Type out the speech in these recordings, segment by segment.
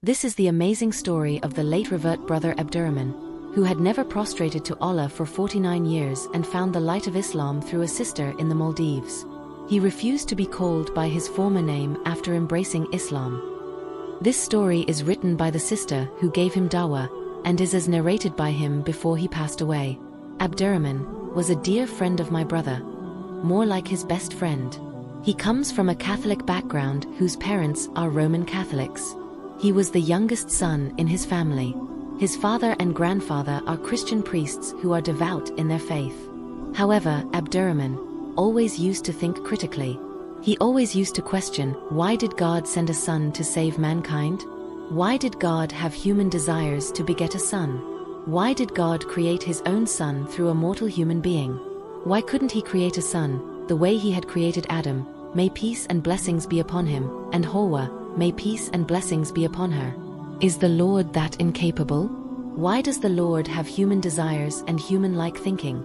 This is the amazing story of the late Revert brother Abdurrahman, who had never prostrated to Allah for 49 years and found the light of Islam through a sister in the Maldives. He refused to be called by his former name after embracing Islam. This story is written by the sister who gave him dawah, and is as narrated by him before he passed away. Abdurrahman was a dear friend of my brother, more like his best friend. He comes from a Catholic background whose parents are Roman Catholics. He was the youngest son in his family. His father and grandfather are Christian priests who are devout in their faith. However, Abdurrahman always used to think critically. He always used to question, why did God send a son to save mankind? Why did God have human desires to beget a son? Why did God create his own son through a mortal human being? Why couldn't he create a son, the way he had created Adam, may peace and blessings be upon him, and Hawa, may peace and blessings be upon her? Is the Lord that incapable? Why does the Lord have human desires and human-like thinking?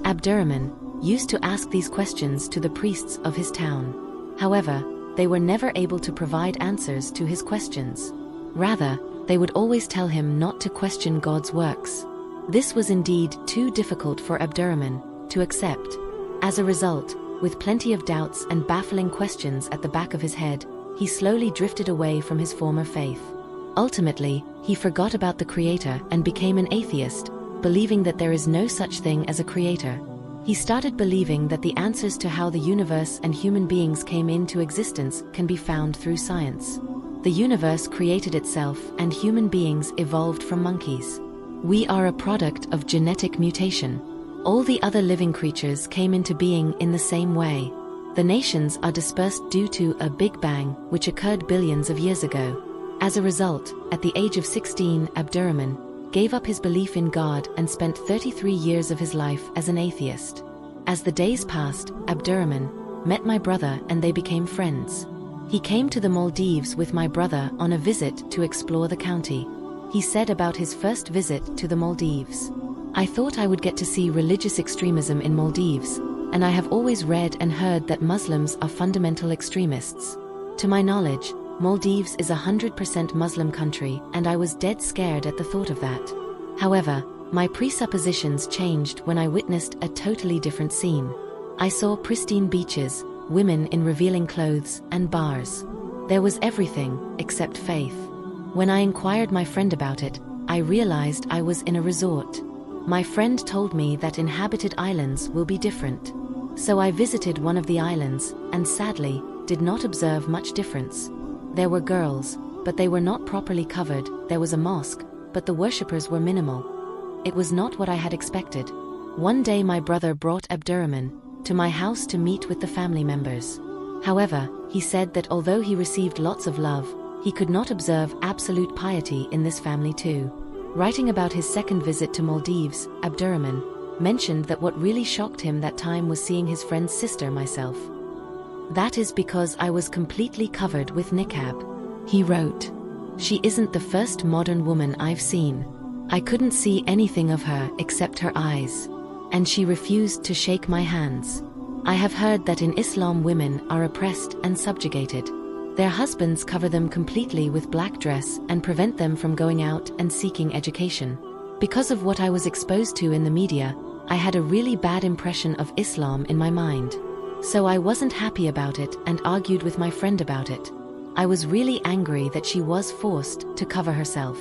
Abdurrahman used to ask these questions to the priests of his town. However, they were never able to provide answers to his questions. Rather, they would always tell him not to question God's works. This was indeed too difficult for Abdurrahman to accept. As a result, with plenty of doubts and baffling questions at the back of his head, he slowly drifted away from his former faith. Ultimately, he forgot about the Creator and became an atheist, believing that there is no such thing as a Creator. He started believing that the answers to how the universe and human beings came into existence can be found through science. The universe created itself and human beings evolved from monkeys. We are a product of genetic mutation. All the other living creatures came into being in the same way. The nations are dispersed due to a Big Bang which occurred billions of years ago. As a result, at the age of 16, Abdurrahman gave up his belief in God and spent 33 years of his life as an atheist. As the days passed, Abdurrahman met my brother and they became friends. He came to the Maldives with my brother on a visit to explore the county. He said about his first visit to the Maldives, "I thought I would get to see religious extremism in Maldives, and I have always read and heard that Muslims are fundamental extremists. To my knowledge, Maldives is a 100% Muslim country, and I was dead scared at the thought of that. However, my presuppositions changed when I witnessed a totally different scene. I saw pristine beaches, women in revealing clothes, and bars. There was everything except faith. When I inquired my friend about it, I realized I was in a resort. My friend told me that inhabited islands will be different. So I visited one of the islands, and sadly, did not observe much difference. There were girls, but they were not properly covered. There was a mosque, but the worshippers were minimal. It was not what I had expected. One day my brother brought Abdurrahman to my house to meet with the family members. However, he said that although he received lots of love, he could not observe absolute piety in this family too. Writing about his second visit to Maldives, Abdurrahman mentioned that what really shocked him that time was seeing his friend's sister myself. That is because I was completely covered with niqab. He wrote, "She isn't the first modern woman I've seen. I couldn't see anything of her except her eyes. And she refused to shake my hands. I have heard that in Islam women are oppressed and subjugated. Their husbands cover them completely with black dress and prevent them from going out and seeking education. Because of what I was exposed to in the media, I had a really bad impression of Islam in my mind. So I wasn't happy about it and argued with my friend about it. I was really angry that she was forced to cover herself.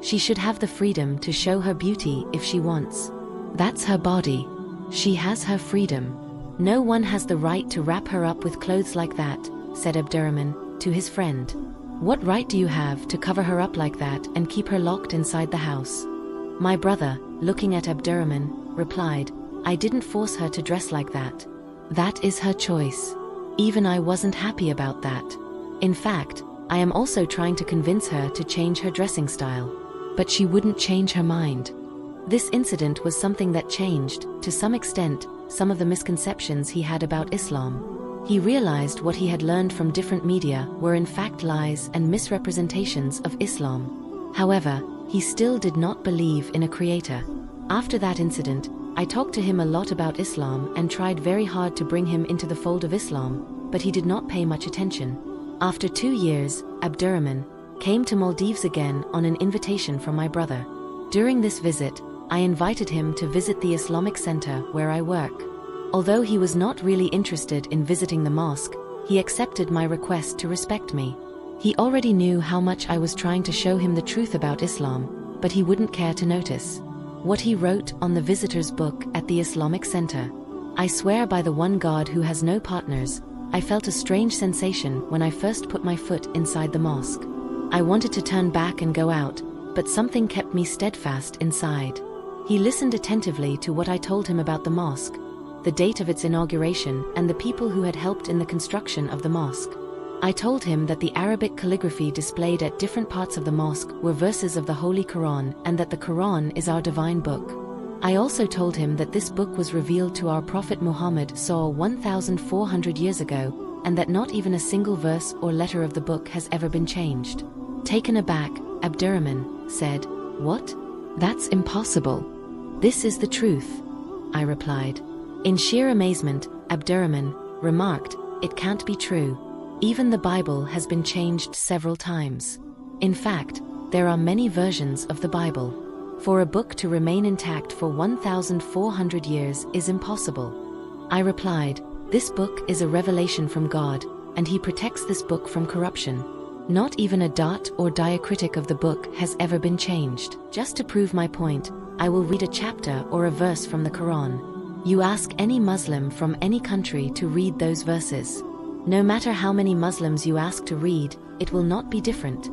She should have the freedom to show her beauty if she wants. That's her body. She has her freedom. No one has the right to wrap her up with clothes like that," said Abdurrahman to his friend. "What right do you have to cover her up like that and keep her locked inside the house?" My brother, looking at Abdurrahman, replied, "I didn't force her to dress like that. That is her choice. Even I wasn't happy about that. In fact, I am also trying to convince her to change her dressing style. But she wouldn't change her mind." This incident was something that changed, to some extent, some of the misconceptions he had about Islam. He realized what he had learned from different media were in fact lies and misrepresentations of Islam. However, he still did not believe in a creator. After that incident, I talked to him a lot about Islam and tried very hard to bring him into the fold of Islam, but he did not pay much attention. After 2 years, Abdurrahman came to Maldives again on an invitation from my brother. During this visit, I invited him to visit the Islamic center where I work. Although he was not really interested in visiting the mosque, he accepted my request to respect me. He already knew how much I was trying to show him the truth about Islam, but he wouldn't care to notice what he wrote on the visitor's book at the Islamic center. I swear by the one God who has no partners, I felt a strange sensation when I first put my foot inside the mosque. I wanted to turn back and go out, but something kept me steadfast inside. He listened attentively to what I told him about the mosque, the date of its inauguration, and the people who had helped in the construction of the mosque. I told him that the Arabic calligraphy displayed at different parts of the mosque were verses of the Holy Quran, and that the Quran is our divine book. I also told him that this book was revealed to our Prophet Muhammad SAW 1,400 years ago, and that not even a single verse or letter of the book has ever been changed. Taken aback, Abdurrahman said, "What? That's impossible." "This is the truth," I replied. In sheer amazement, Abdurrahman remarked, "It can't be true. Even the Bible has been changed several times. In fact, there are many versions of the Bible. For a book to remain intact for 1,400 years is impossible." I replied, "This book is a revelation from God, and He protects this book from corruption. Not even a dot or diacritic of the book has ever been changed. Just to prove my point, I will read a chapter or a verse from the Quran. You ask any Muslim from any country to read those verses. No matter how many Muslims you ask to read, it will not be different,"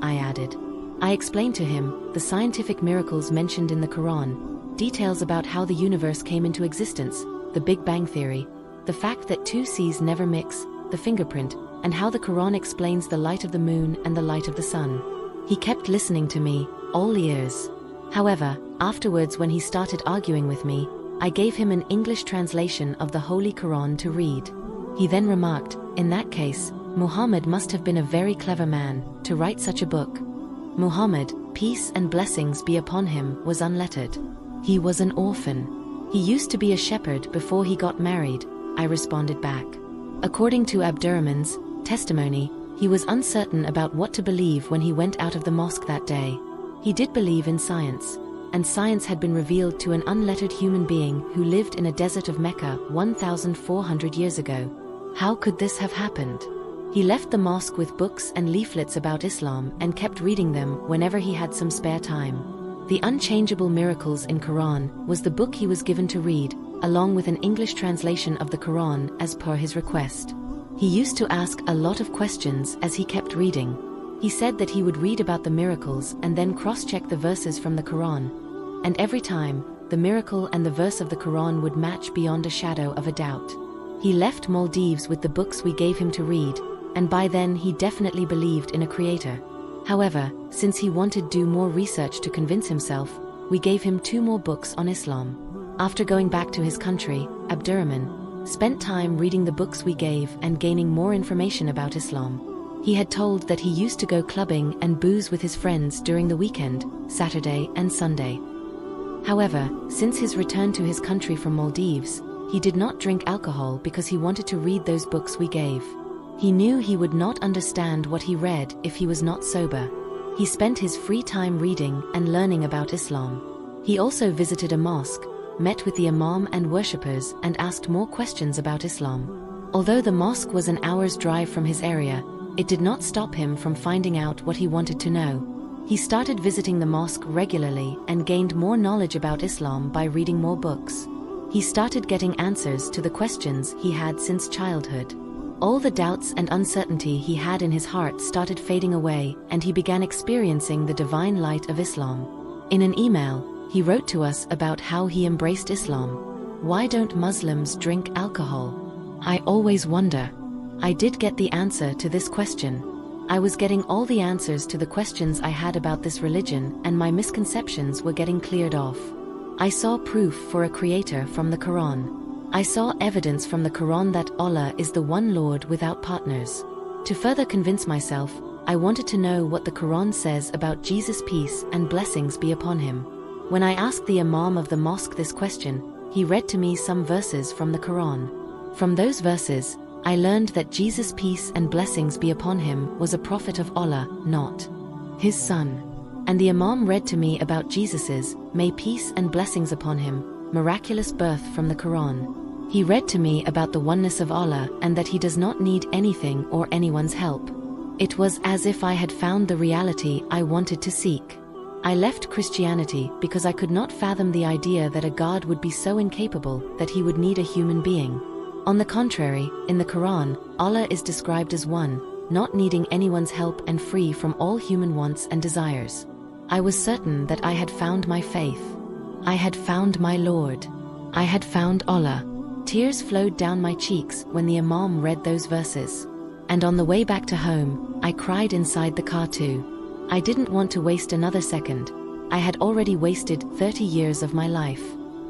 I added. I explained to him the scientific miracles mentioned in the Quran, details about how the universe came into existence, the Big Bang Theory, the fact that two seas never mix, the fingerprint, and how the Quran explains the light of the moon and the light of the sun. He kept listening to me, all ears. However, afterwards when he started arguing with me, I gave him an English translation of the Holy Quran to read. He then remarked, "In that case, Muhammad must have been a very clever man to write such a book." Muhammad, peace and blessings be upon him, was unlettered. He was an orphan. He used to be a shepherd before he got married, I responded back. According to Abdurrahman's testimony, he was uncertain about what to believe when he went out of the mosque that day. He did believe in science, and science had been revealed to an unlettered human being who lived in a desert of Mecca 1,400 years ago. How could this have happened? He left the mosque with books and leaflets about Islam and kept reading them whenever he had some spare time. The Unchangeable Miracles in Quran was the book he was given to read, along with an English translation of the Quran as per his request. He used to ask a lot of questions as he kept reading. He said that he would read about the miracles and then cross-check the verses from the Quran. And every time, the miracle and the verse of the Quran would match beyond a shadow of a doubt. He left Maldives with the books we gave him to read, and by then he definitely believed in a creator. However, since he wanted to do more research to convince himself, we gave him 2 more books on Islam. After going back to his country, Abdurrahman spent time reading the books we gave and gaining more information about Islam. He had told that he used to go clubbing and booze with his friends during the weekend, Saturday and Sunday. However, since his return to his country from Maldives, he did not drink alcohol because he wanted to read those books we gave. He knew he would not understand what he read if he was not sober. He spent his free time reading and learning about Islam. He also visited a mosque, met with the imam and worshippers, and asked more questions about Islam. Although the mosque was an hour's drive from his area, it did not stop him from finding out what he wanted to know. He started visiting the mosque regularly and gained more knowledge about Islam by reading more books. He started getting answers to the questions he had since childhood. All the doubts and uncertainty he had in his heart started fading away, and he began experiencing the divine light of Islam. In an email, he wrote to us about how he embraced Islam. "Why don't Muslims drink alcohol? I always wonder." I did get the answer to this question. I was getting all the answers to the questions I had about this religion, and my misconceptions were getting cleared off. I saw proof for a creator from the Quran. I saw evidence from the Quran that Allah is the one Lord without partners. To further convince myself, I wanted to know what the Quran says about Jesus' peace and blessings be upon him. When I asked the Imam of the mosque this question, he read to me some verses from the Quran. From those verses, I learned that Jesus' peace and blessings be upon him was a prophet of Allah, not his son. And the Imam read to me about Jesus's, may peace and blessings upon him, miraculous birth from the Quran. He read to me about the oneness of Allah and that he does not need anything or anyone's help. It was as if I had found the reality I wanted to seek. I left Christianity because I could not fathom the idea that a God would be so incapable that he would need a human being. On the contrary, in the Quran, Allah is described as one, not needing anyone's help and free from all human wants and desires. I was certain that I had found my faith. I had found my Lord. I had found Allah. Tears flowed down my cheeks when the Imam read those verses. And on the way back to home, I cried inside the car too. I didn't want to waste another second. I had already wasted 30 years of my life.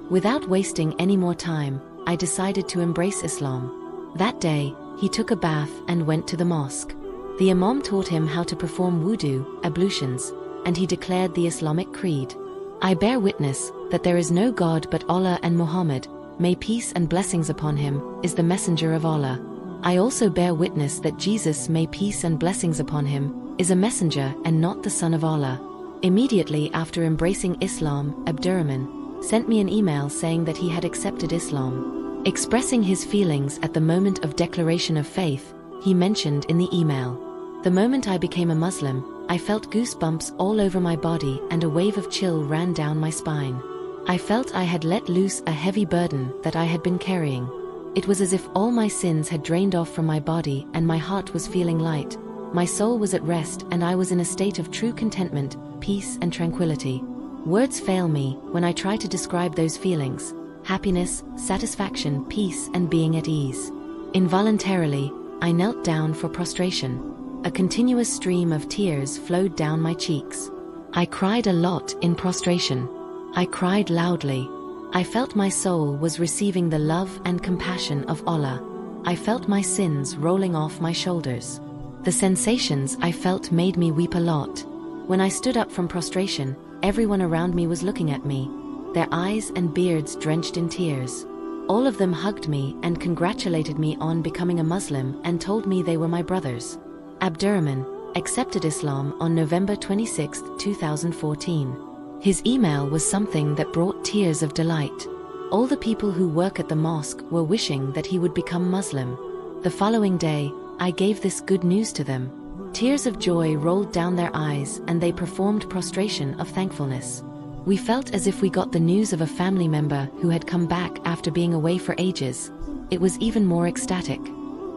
Without wasting any more time, I decided to embrace Islam. That day, he took a bath and went to the mosque. The Imam taught him how to perform wudu, ablutions, and he declared the Islamic creed. I bear witness that there is no God but Allah, and Muhammad, may peace and blessings upon him, is the messenger of Allah. I also bear witness that Jesus, may peace and blessings upon him, is a messenger and not the son of Allah. Immediately after embracing Islam, Abdurrahman sent me an email saying that he had accepted Islam. Expressing his feelings at the moment of declaration of faith, he mentioned in the email, "The moment I became a Muslim, I felt goosebumps all over my body and a wave of chill ran down my spine. I felt I had let loose a heavy burden that I had been carrying. It was as if all my sins had drained off from my body and my heart was feeling light. My soul was at rest and I was in a state of true contentment, peace and tranquility. Words fail me when I try to describe those feelings: happiness, satisfaction, peace and being at ease." Involuntarily, I knelt down for prostration. A continuous stream of tears flowed down my cheeks. I cried a lot in prostration. I cried loudly. I felt my soul was receiving the love and compassion of Allah. I felt my sins rolling off my shoulders. The sensations I felt made me weep a lot. When I stood up from prostration, everyone around me was looking at me, their eyes and beards drenched in tears. All of them hugged me and congratulated me on becoming a Muslim and told me they were my brothers. Abdurrahman accepted Islam on November 26, 2014. His email was something that brought tears of delight. All the people who work at the mosque were wishing that he would become Muslim. The following day, I gave this good news to them. Tears of joy rolled down their eyes and they performed prostration of thankfulness. We felt as if we got the news of a family member who had come back after being away for ages. It was even more ecstatic.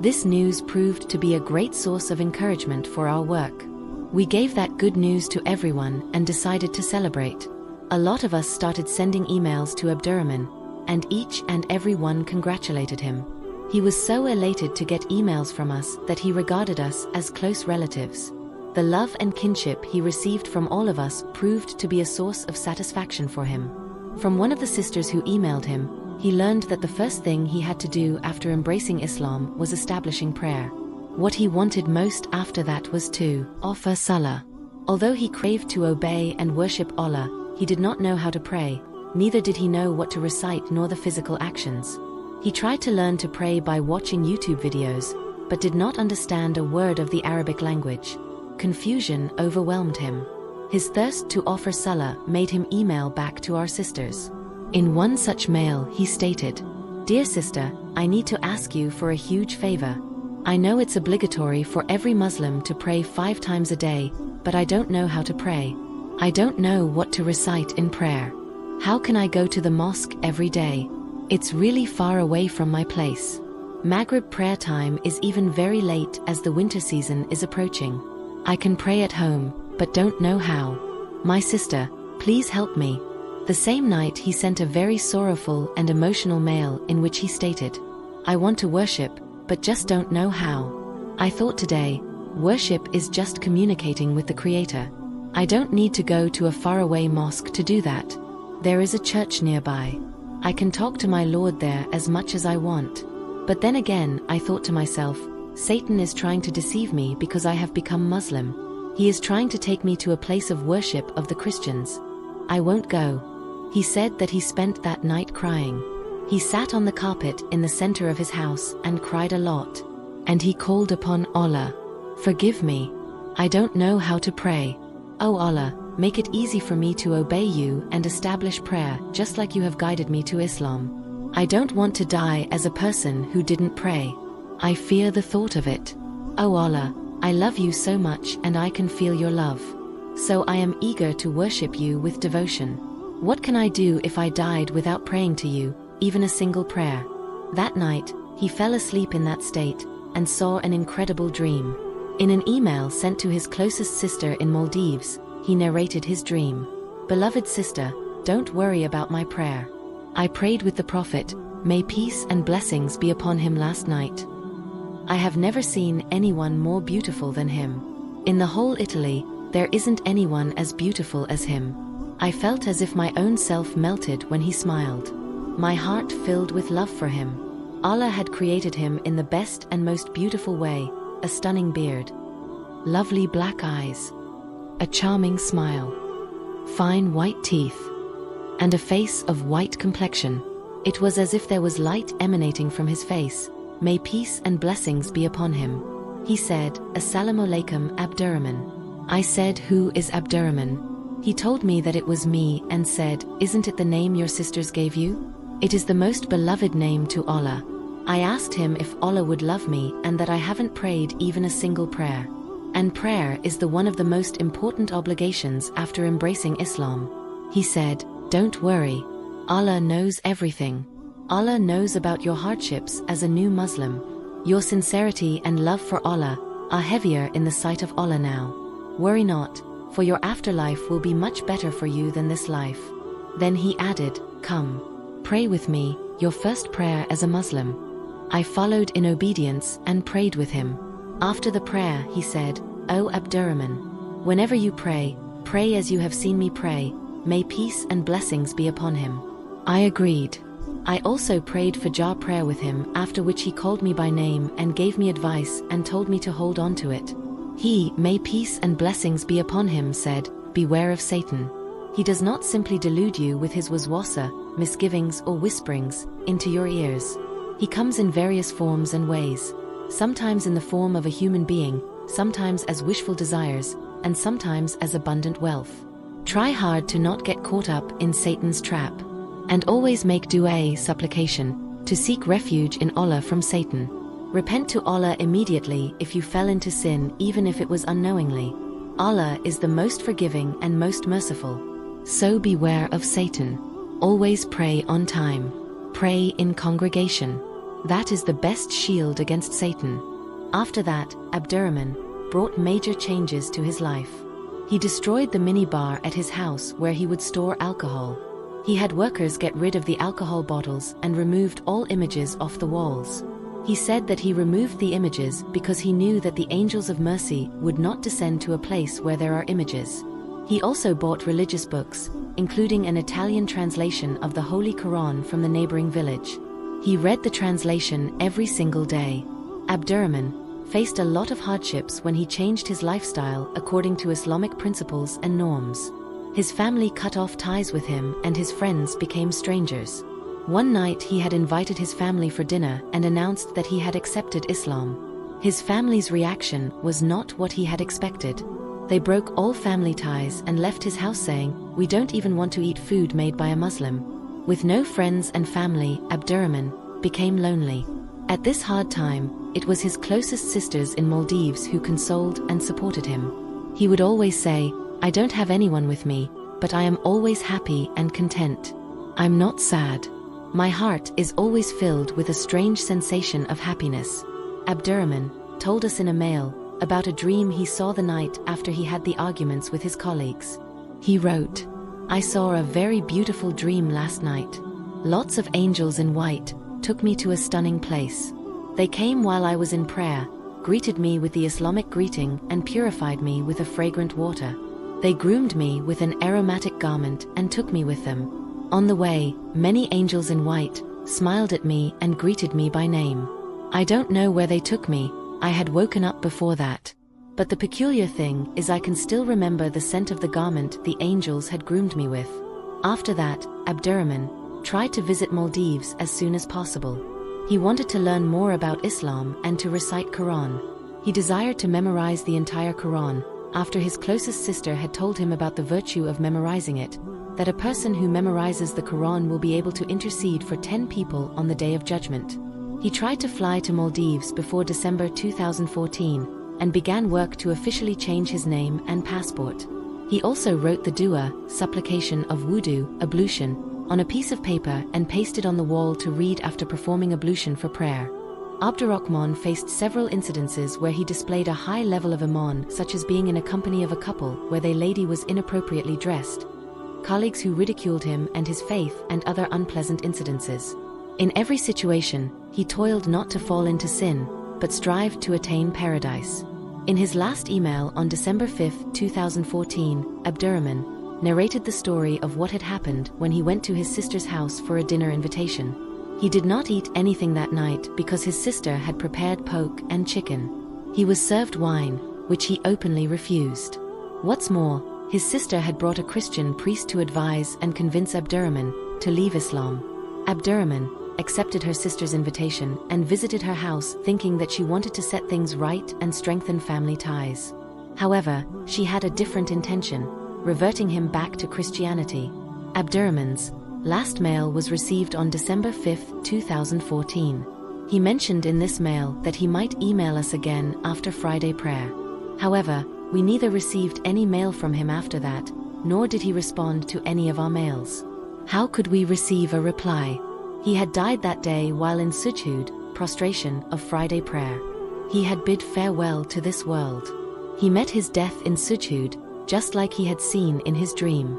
This news proved to be a great source of encouragement for our work. We gave that good news to everyone and decided to celebrate. A lot of us started sending emails to Abdurrahman, and each and every one congratulated him. He was so elated to get emails from us that he regarded us as close relatives. The love and kinship he received from all of us proved to be a source of satisfaction for him. From one of the sisters who emailed him, he learned that the first thing he had to do after embracing Islam was establishing prayer. What he wanted most after that was to offer salah. Although he craved to obey and worship Allah, he did not know how to pray, neither did he know what to recite nor the physical actions. He tried to learn to pray by watching YouTube videos, but did not understand a word of the Arabic language. Confusion overwhelmed him. His thirst to offer salah made him email back to our sisters. In one such mail, he stated, "Dear sister, I need to ask you for a huge favor. I know it's obligatory for every Muslim to pray 5 times a day, but I don't know how to pray. I don't know what to recite in prayer. How can I go to the mosque every day? It's really far away from my place. Maghrib prayer time is even very late as the winter season is approaching. I can pray at home, but don't know how. My sister, please help me." The same night he sent a very sorrowful and emotional mail in which he stated, "I want to worship, but just don't know how. I thought today, worship is just communicating with the Creator. I don't need to go to a faraway mosque to do that. There is a church nearby. I can talk to my Lord there as much as I want." But then again, I thought to myself, Satan is trying to deceive me because I have become Muslim. He is trying to take me to a place of worship of the Christians. I won't go. He said that he spent that night crying. He sat on the carpet in the center of his house and cried a lot. And he called upon Allah. Forgive me. I don't know how to pray. O Allah, make it easy for me to obey you and establish prayer just like you have guided me to Islam. I don't want to die as a person who didn't pray. I fear the thought of it. O Allah, I love you so much and I can feel your love. So I am eager to worship you with devotion. What can I do if I died without praying to you, even a single prayer? That night, he fell asleep in that state and saw an incredible dream. In an email sent to his closest sister in Maldives, he narrated his dream. Beloved sister, don't worry about my prayer. I prayed with the Prophet, may peace and blessings be upon him last night. I have never seen anyone more beautiful than him. In the whole Italy, there isn't anyone as beautiful as him. I felt as if my own self melted when he smiled. My heart filled with love for him. Allah had created him in the best and most beautiful way, a stunning beard, lovely black eyes, a charming smile, fine white teeth, and a face of white complexion. It was as if there was light emanating from his face. May peace and blessings be upon him. He said, Assalamu alaikum Abdurrahman. I said, who is Abdurrahman? He told me that it was me and said, isn't it the name your sisters gave you? It is the most beloved name to Allah. I asked him if Allah would love me and that I haven't prayed even a single prayer. And prayer is the one of the most important obligations after embracing Islam. He said, don't worry. Allah knows everything. Allah knows about your hardships as a new Muslim. Your sincerity and love for Allah are heavier in the sight of Allah now. Worry not, for your afterlife will be much better for you than this life. Then he added, come, pray with me, your first prayer as a Muslim. I followed in obedience and prayed with him. After the prayer, he said, O Abdurrahman, whenever you pray, pray as you have seen me pray, may peace and blessings be upon him. I agreed. I also prayed Fajr prayer with him, after which he called me by name and gave me advice and told me to hold on to it. He, may peace and blessings be upon him, said, beware of Satan. He does not simply delude you with his waswasa, misgivings or whisperings, into your ears. He comes in various forms and ways, sometimes in the form of a human being, sometimes as wishful desires, and sometimes as abundant wealth. Try hard to not get caught up in Satan's trap. And always make dua, supplication, to seek refuge in Allah from Satan. Repent to Allah immediately if you fell into sin, even if it was unknowingly. Allah is the most forgiving and most merciful. So beware of Satan. Always pray on time. Pray in congregation. That is the best shield against Satan. After that, Abdurrahman brought major changes to his life. He destroyed the minibar at his house where he would store alcohol. He had workers get rid of the alcohol bottles and removed all images off the walls. He said that he removed the images because he knew that the angels of mercy would not descend to a place where there are images. He also bought religious books, including an Italian translation of the Holy Quran from the neighboring village. He read the translation every single day. Abdurrahman faced a lot of hardships when he changed his lifestyle according to Islamic principles and norms. His family cut off ties with him and his friends became strangers. One night he had invited his family for dinner and announced that he had accepted Islam. His family's reaction was not what he had expected. They broke all family ties and left his house saying, we don't even want to eat food made by a Muslim. With no friends and family, Abdurrahman became lonely. At this hard time, it was his closest sisters in Maldives who consoled and supported him. He would always say, I don't have anyone with me, but I am always happy and content. I'm not sad. My heart is always filled with a strange sensation of happiness. Abdurrahman told us in a mail about a dream he saw the night after he had the arguments with his colleagues. He wrote, I saw a very beautiful dream last night. Lots of angels in white took me to a stunning place. They came while I was in prayer, greeted me with the Islamic greeting and purified me with a fragrant water. They groomed me with an aromatic garment and took me with them. On the way, many angels in white smiled at me and greeted me by name. I don't know where they took me, I had woken up before that. But the peculiar thing is I can still remember the scent of the garment the angels had groomed me with. After that, Abdurrahman tried to visit Maldives as soon as possible. He wanted to learn more about Islam and to recite Quran. He desired to memorize the entire Quran, after his closest sister had told him about the virtue of memorizing it, that a person who memorizes the Quran will be able to intercede for 10 people on the Day of Judgment. He tried to fly to Maldives before December 2014, and began work to officially change his name and passport. He also wrote the dua, supplication of wudu, ablution, on a piece of paper and pasted on the wall to read after performing ablution for prayer. Abdurrahman faced several incidences where he displayed a high level of iman, such as being in a company of a couple where the lady was inappropriately dressed, colleagues who ridiculed him and his faith, and other unpleasant incidences. In every situation, he toiled not to fall into sin, but strived to attain paradise. In his last email on December 5, 2014, Abdurrahman narrated the story of what had happened when he went to his sister's house for a dinner invitation. He did not eat anything that night because his sister had prepared pork and chicken. He was served wine, which he openly refused. What's more, his sister had brought a Christian priest to advise and convince Abdurrahman to leave Islam. Abdurrahman accepted her sister's invitation and visited her house, thinking that she wanted to set things right and strengthen family ties. However, she had a different intention, reverting him back to Christianity. Abdurrahman's last mail was received on December 5, 2014. He mentioned in this mail that he might email us again after Friday prayer. However, we neither received any mail from him after that, nor did he respond to any of our mails. How could we receive a reply? He had died that day while in sujood, prostration, of Friday prayer. He had bid farewell to this world. He met his death in sujood, just like he had seen in his dream.